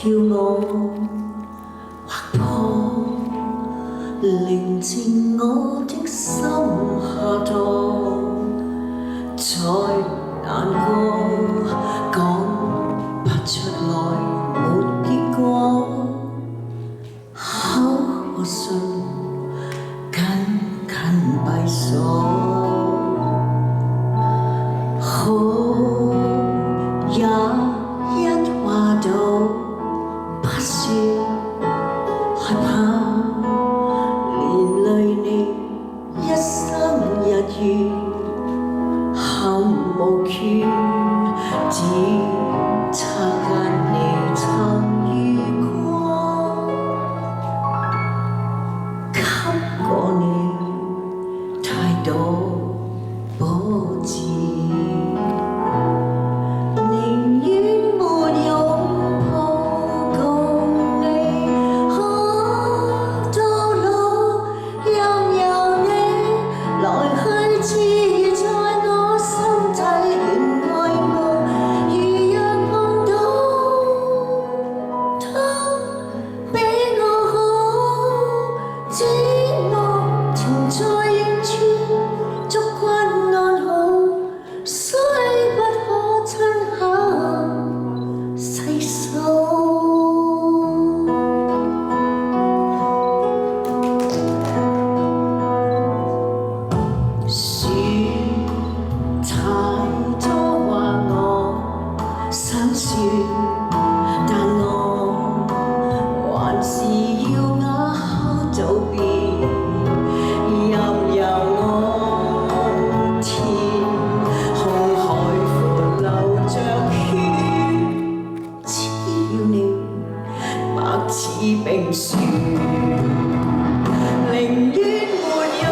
叫我劃破寧靜我的心下墮，再難過講不出來沒結果，口和唇緊緊閉鎖。好也一話到不說，害怕連累你一生日月，含無缺，只擦間你曾遇過，給過你太多波折。但我還是要啞口道別，任由我天空海闊流着血，只要你白似冰雪，寧願沒有。